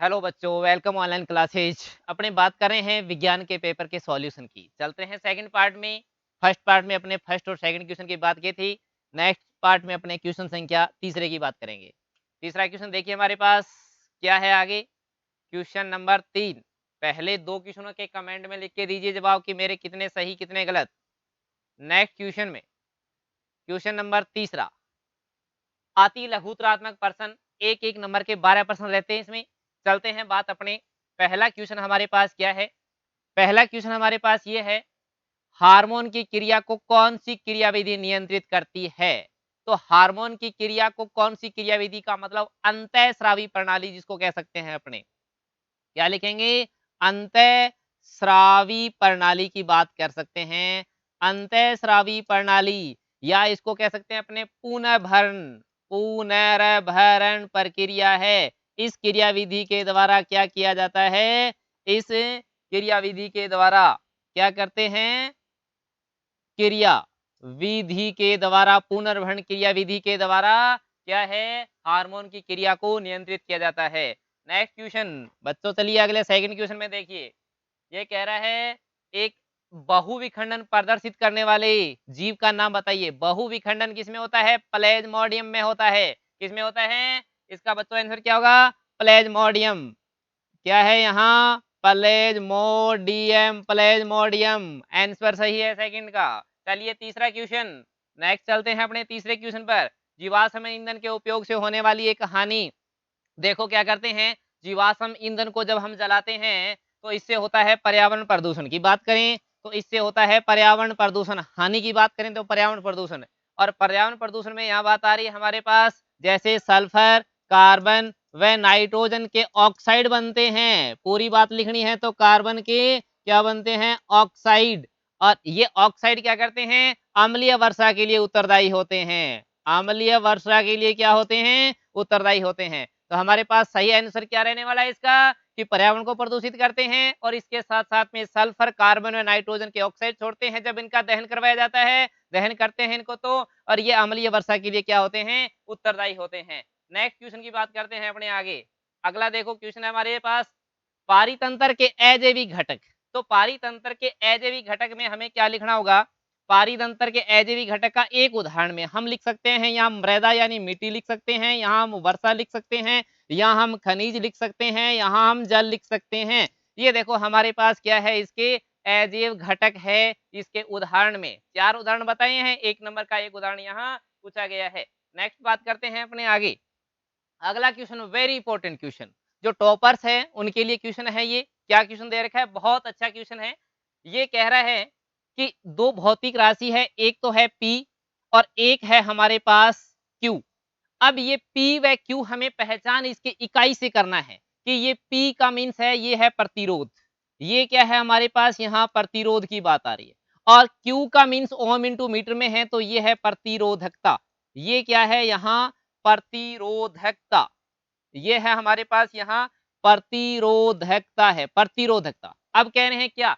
Hello बच्चों, welcome online classes. अपने बात कर रहे हैं विज्ञान के पेपर के सॉल्यूशन की। चलते हैं सेकंड पार्ट में। फर्स्ट पार्ट में अपने फर्स्ट और सेकंड क्वेश्चन की बात की थी। नेक्स्ट पार्ट में अपने क्वेश्चन संख्या तीसरे की बात करेंगे। तीसरा क्वेश्चन देखिए हमारे पास क्या है आगे। Question number 3। पहले दो क्वेश्चनों के कमेंट में लिख के दीजिए जवाब कि मेरे कितने सही कितने गलत। नेक्स्ट क्वेश्चन में क्वेश्चन नंबर तीसरा, अति लघुत्रात्मक प्रश्न एक एक नंबर के 12 प्रश्न रहते हैं इसमें। चलते हैं बात अपने। पहला क्वेश्चन हमारे पास क्या है। पहला क्वेश्चन हमारे पास ये है, हार्मोन की क्रिया को कौन सी क्रियाविधि नियंत्रित करती है। तो हार्मोन की क्रिया को कौन सी क्रियाविधि का मतलब अंतःस्रावी प्रणाली जिसको कह सकते हैं अपने, क्या लिखेंगे, अंतःस्रावी प्रणाली की बात कर सकते हैं। अंतःस्रावी प्रणाली या इसको कह सकते हैं अपने पुनर्भरण, पुनर्भरण प्रक्रिया है। इस क्रियाविधि के द्वारा क्या किया जाता है, इस क्रियाविधि के द्वारा क्या करते हैं, क्रिया विधि के द्वारा, पुनर्भरण क्रिया विधि के द्वारा क्या है, हार्मोन की क्रिया को नियंत्रित किया जाता है। नेक्स्ट क्वेश्चन बच्चों, चलिए अगले सेकंड क्वेश्चन में देखिए। ये कह रहा है एक बहुविखंडन प्रदर्शित करने वाले जीव का नाम बताइए। बहुविखंडन किसमें होता है, प्लेज्मोडियम में होता है। किसमें होता है, इसका बच्चों आंसर क्या होगा, प्लेज्मोडियम। क्या है यहाँ, प्लेज्मोडियम, प्लेज्मोडियम आंसर सही है सेकंड का। चलिए तीसरा क्वेश्चन, नेक्स्ट चलते हैं अपने तीसरे क्वेश्चन पर। जीवाश्म ईंधन के उपयोग से होने वाली एक हानि। देखो क्या करते हैं, जीवाश्म ईंधन को जब हम जलाते हैं तो इससे होता है पर्यावरण प्रदूषण की बात करें तो इससे होता है पर्यावरण प्रदूषण। हानि की बात करें तो पर्यावरण प्रदूषण। और पर्यावरण प्रदूषण में यहाँ बात आ रही है हमारे पास, जैसे सल्फर, कार्बन व नाइट्रोजन के ऑक्साइड बनते हैं। पूरी बात लिखनी है तो कार्बन के क्या बनते हैं, ऑक्साइड। और ये ऑक्साइड क्या करते हैं, अम्लीय वर्षा के लिए उत्तरदायी होते हैं। अम्लीय वर्षा के लिए क्या होते हैं, उत्तरदायी होते हैं। तो हमारे पास सही आंसर क्या रहने वाला है इसका, कि पर्यावरण को प्रदूषित करते हैं और इसके साथ साथ में सल्फर, कार्बन और नाइट्रोजन के ऑक्साइड छोड़ते हैं जब इनका दहन करवाया जाता है। दहन करते हैं इनको तो, और ये अम्लीय वर्षा के लिए क्या होते हैं, उत्तरदायी होते हैं। नेक्स्ट क्वेश्चन की बात करते हैं अपने आगे। अगला देखो क्वेश्चन है हमारे पास, पारितंत्र के अजैविक घटक। तो पारितंत्र के अजैविक घटक में हमें क्या लिखना होगा, पारितंत्र के अजैविक घटक का एक उदाहरण में हम लिख सकते हैं, यहाँ मृदा यानी मिट्टी लिख सकते हैं, यहाँ हम वर्षा लिख सकते हैं, यहाँ हम खनिज लिख सकते हैं, यहाँ हम जल लिख सकते हैं। ये देखो हमारे पास क्या है, इसके अजैव घटक है। इसके उदाहरण में चार उदाहरण बताए हैं, एक नंबर का एक उदाहरण यहाँ पूछा गया है। नेक्स्ट बात करते हैं अपने आगे। अगला क्वेश्चन वेरी इंपॉर्टेंट क्वेश्चन, जो टॉपर्स है उनके लिए क्वेश्चन है। ये क्या क्वेश्चन दे रखा है, बहुत अच्छा क्वेश्चन है। ये कह रहा है कि दो भौतिक राशि है, एक तो है P और एक है हमारे पास Q। अब ये P व Q हमें पहचान इसके इकाई से करना है कि ये P का मीन्स है, ये है प्रतिरोध। ये क्या है हमारे पास, यहाँ प्रतिरोध की बात आ रही है। और Q का मीन्स ओम इंटू मीटर में है तो ये है प्रतिरोधकता। ये क्या है यहाँ, प्रतिरोधकता। ये है हमारे पास यहाँ प्रतिरोधकता है, प्रतिरोधकता। अब कह रहे हैं क्या,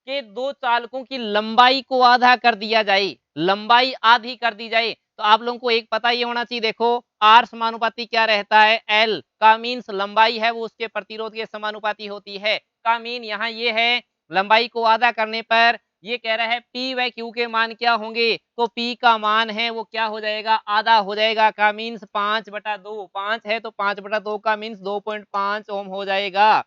कि दो चालकों की लंबाई को आधा कर दिया जाए, लंबाई आधी कर दी जाए। तो आप लोगों को एक पता ये होना चाहिए, देखो आर समानुपाती क्या रहता है, एल का मीन्स लंबाई है वो उसके प्रतिरोध के समानुपाती होती है। का मीन यहाँ ये है, लंबाई को आधा करने पर ये कह रहा है पी व क्यू के मान क्या होंगे, तो पी का मान है वो क्या हो जाएगा, आधा हो जाएगा। का मीन्स 5/2, 5 है तो 5/2 का मीन्स 2.5 ओम हो जाएगा।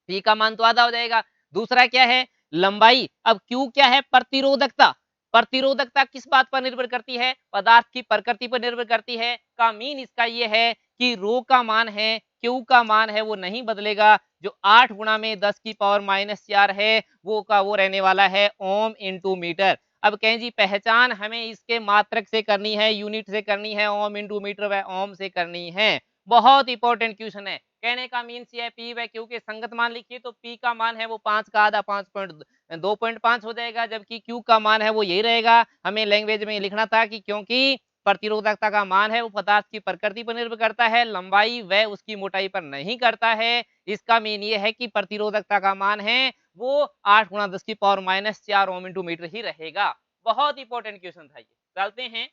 पी का मान तो आधा हो जाएगा। दूसरा क्या है, लंबाई। अब क्यू क्या है, प्रतिरोधकता। प्रतिरोधकता किस बात पर निर्भर करती है, पदार्थ की प्रकृति पर निर्भर करती है। का मीन इसका ये है कि रो का मान है, क्यू का मान है वो नहीं बदलेगा। जो 8 गुणा में 10 की पावर -4 है वो का वो रहने वाला है ओम इंटू मीटर। अब कहें जी पहचान हमें इसके मात्रक से करनी है, यूनिट से करनी है, ओम इंटू मीटर व ओम से करनी है। बहुत इंपॉर्टेंट क्वेश्चन है। कहने का मीन्स ये है, पी व क्यू के संगत मान लिखिए तो पी का मान है वो 5 का आधा 5.2.5 हो जाएगा, जबकि क्यू का मान है वो यही रहेगा। हमें लैंग्वेज में लिखना था कि क्योंकि प्रतिरोधकता का मान है वो पदार्थ की प्रकृति पर निर्भर करता है, लंबाई व उसकी मोटाई पर नहीं करता है। इसका मीन ये है कि प्रतिरोधकता का मान है वो 8 गुणा 10 की पावर -4 ओम इंटू मीटर ही रहेगा। बहुत इंपॉर्टेंट क्वेश्चन था ये। चलते हैं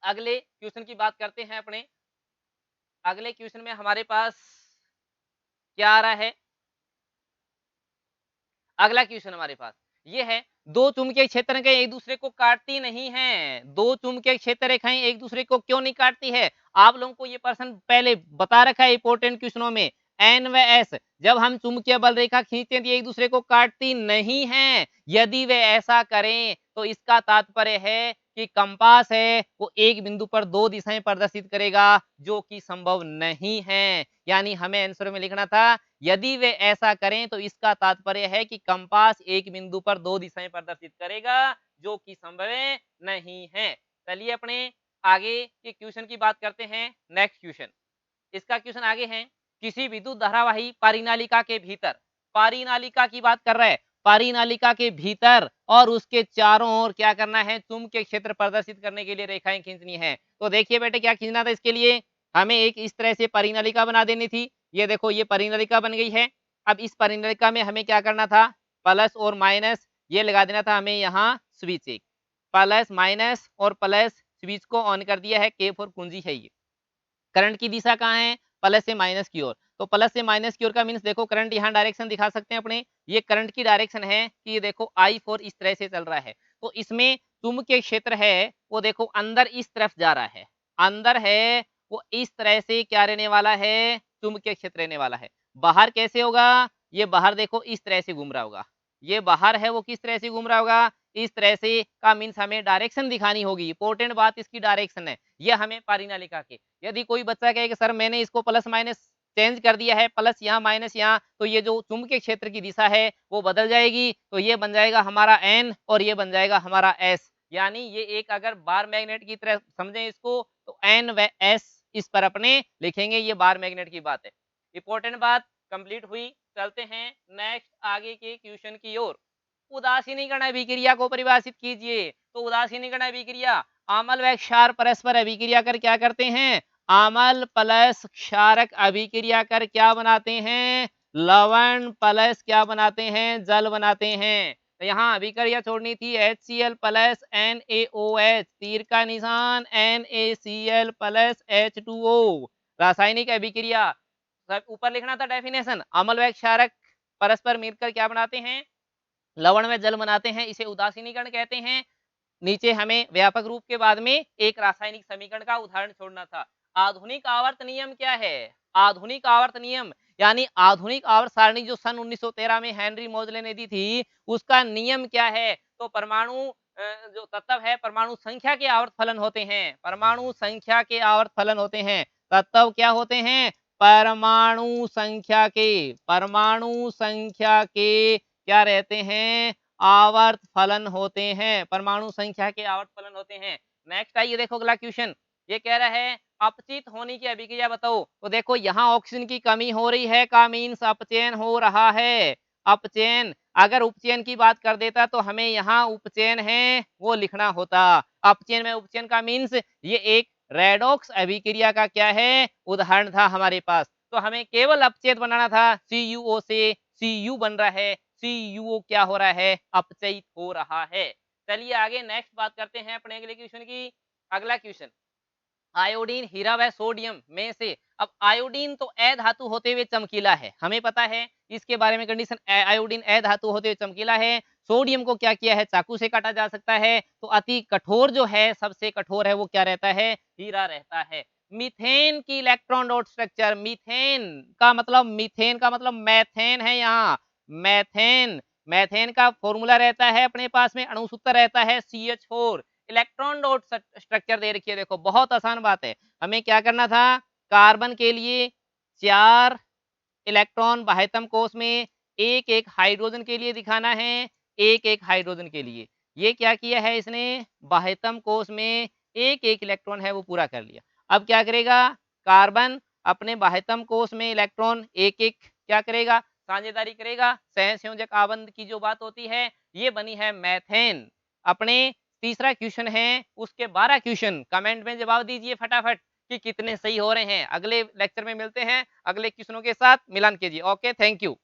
अगले क्वेश्चन की बात करते हैं अपने। अगले क्वेश्चन में हमारे पास क्या आ रहा है? अगला क्वेश्चन हमारे पास ये है, दो चुंबकीय क्षेत्र रेखाएं एक दूसरे को काटती नहीं हैं। दो चुंबकीय क्षेत्र रेखाएं एक दूसरे को क्यों नहीं काटती है? आप लोगों को ये प्रश्न पहले बता रखा है इंपॉर्टेंट क्वेश्चनों में। एन व एस जब हम चुंबकीय बल रेखा खींचते हैं तो ये एक दूसरे को काटती नहीं है। यदि वे ऐसा करें तो इसका तात्पर्य है कि कंपास है वो एक बिंदु पर दो दिशाएं प्रदर्शित करेगा, जो कि संभव नहीं है। यानी हमें आंसर में लिखना था, यदि वे ऐसा करें तो इसका तात्पर्य है कि कंपास एक बिंदु पर दो दिशाएं प्रदर्शित करेगा, जो कि संभव नहीं है। चलिए अपने आगे के क्वेश्चन की बात करते हैं। नेक्स्ट क्वेश्चन, इसका क्वेश्चन आगे है, किसी विद्युत धारावाही परिनालिका के भीतर, परिनालिका की बात कर रहा है, परिनालिका के भीतर और उसके चारों ओर क्या करना है, चुंबकीय क्षेत्र प्रदर्शित करने के लिए रेखाएं खींचनी है। तो देखिए बेटे क्या खींचना था इसके लिए, हमें एक इस तरह से परिनालिका बना देनी थी। ये देखो ये परिनालिका बन गई है। अब इस परिनालिका में हमें क्या करना था, प्लस और माइनस ये लगा देना था हमें यहाँ स्विच, एक प्लस माइनस और प्लस स्विच को ऑन कर दिया है, के फॉर कुंजी है ये। करंट की दिशा कहाँ है, प्लस से माइनस की ओर। तो प्लस से माइनस की ओर का मीन्स देखो करंट यहाँ डायरेक्शन दिखा सकते हैं अपने, ये करंट की डायरेक्शन है कि ये देखो I4 इस तरह से चल रहा है। तो इसमें चुंबकीय क्षेत्र है वो देखो अंदर इस तरफ जा रहा है, अंदर है वो इस तरह से क्या रहने वाला है, चुंबकीय क्षेत्र रहने वाला है। बाहर कैसे होगा, ये बाहर देखो इस तरह से घूम रहा होगा, ये बाहर है वो किस तरह से घूम रहा होगा, इस तरह से का मीन्स हमें डायरेक्शन दिखानी होगी। इंपॉर्टेंट बात इसकी डायरेक्शन है, ये हमें परिनालिका के। यदि कोई बच्चा कहे कि सर मैंने इसको प्लस माइनस चेंज कर दिया है, प्लस यहाँ माइनस यहाँ, तो ये जो चुंबकीय क्षेत्र की दिशा है वो बदल जाएगी। तो ये बन जाएगा हमारा एन और ये बन जाएगा हमारा एस। यानी ये एक अगर बार मैग्नेट की तरह समझें इसको, तो एन व एस इस पर अपने लिखेंगे, ये बार मैग्नेट की बात है। इंपॉर्टेंट बात कंप्लीट हुई। चलते हैं नेक्स्ट आगे के क्वेश्चन की ओर। उदासीनीकरण अभिक्रिया को परिभाषित कीजिए। तो उदासीनीकरण अभिक्रिया, आमल व क्षार परस्पर अभिक्रिया कर क्या करते हैं, आमल प्लस क्षारक अभिक्रिया कर क्या बनाते हैं, लवण प्लस क्या बनाते हैं, जल बनाते हैं। तो यहाँ अभिक्रिया छोड़नी थी HCl प्लस NaOH, तीर का निशान NaCl प्लस H2O। रासायनिक अभिक्रिया ऊपर लिखना था डेफिनेशन, अम्ल व क्षारक परस्पर मिलकर क्या बनाते हैं, लवण व जल बनाते हैं, इसे उदासीनीकरण कहते हैं। नीचे हमें व्यापक रूप के बाद में एक रासायनिक समीकरण का उदाहरण छोड़ना था। आधुनिक आवर्त नियम क्या है, आधुनिक आवर्त नियम यानी आधुनिक आवर्त सारणी जो सन 1913 में हेनरी मोजले ने दी थी, उसका नियम क्या है। तो परमाणु जो तत्व है परमाणु संख्या के आवर्त फलन होते हैं, परमाणु संख्या के आवर्त फलन होते हैं। तत्व क्या होते हैं, परमाणु संख्या के, परमाणु संख्या के क्या रहते हैं, आवर्त फलन होते हैं, परमाणु संख्या के आवर्त फलन होते हैं। नेक्स्ट आइए देखो अगला क्वेश्चन, ये कह रहा है अपचित होने की अभिक्रिया बताओ। तो देखो यहाँ ऑक्सीजन की कमी हो रही है का मीन्स अपचयन हो रहा है, अपचयन। अगर उपचयन की बात कर देता तो हमें यहाँ उपचयन है वो लिखना होता, अपचयन में उपचयन का मीन्स ये एक रेडॉक्स अभिक्रिया का क्या है, उदाहरण था हमारे पास। तो हमें केवल अपचयन बनाना था, CuO से Cu बन रहा है, CuO क्या हो रहा है, अपचयित हो रहा है। चलिए आगे नेक्स्ट बात करते हैं अपने अगले क्वेश्चन की। अगला क्वेश्चन, आयोडीन हीरा व सोडियम में से, अब आयोडीन तो ए धातु होते हुए चमकीला है, हमें पता है इसके बारे में कंडीशन, आयोडीन ए धातु होते हुए चमकीला है। सोडियम को क्या किया है, चाकू से काटा जा सकता है। तो अति कठोर जो है, सबसे कठोर है वो क्या रहता है, हीरा रहता है। मीथेन की इलेक्ट्रॉन डॉट स्ट्रक्चर, मीथेन का मतलब, मीथेन का मतलब मैथेन है यहाँ, मैथेन, मैथेन का फॉर्मूला रहता है अपने पास में, अणुसूत्र रहता है CH4। इलेक्ट्रॉन डॉट स्ट्रक्चर दे रखी है, देखो बहुत आसान बात है। हमें क्या करना था, कार्बन के लिए 4 इलेक्ट्रॉन बाह्यतम कोश में, एक एक हाइड्रोजन के लिए दिखाना है, एक एक हाइड्रोजन के लिए। ये क्या किया है इसने, बाह्यतम कोश में एक एक इलेक्ट्रॉन है वो पूरा कर लिया। अब क्या करेगा, कार्बन अपने बाह्यतम कोश में इलेक्ट्रॉन एक एक क्या करेगा, साझेदारी करेगा, सहसंयोजक आबंध की जो बात होती है, ये बनी है मैथेन। अपने तीसरा क्वेश्चन है, उसके 12 क्वेश्चन कमेंट में जवाब दीजिए फटाफट कि कितने सही हो रहे हैं। अगले लेक्चर में मिलते हैं अगले क्वेश्चनों के साथ, मिलन कीजिए। Okay, thank you.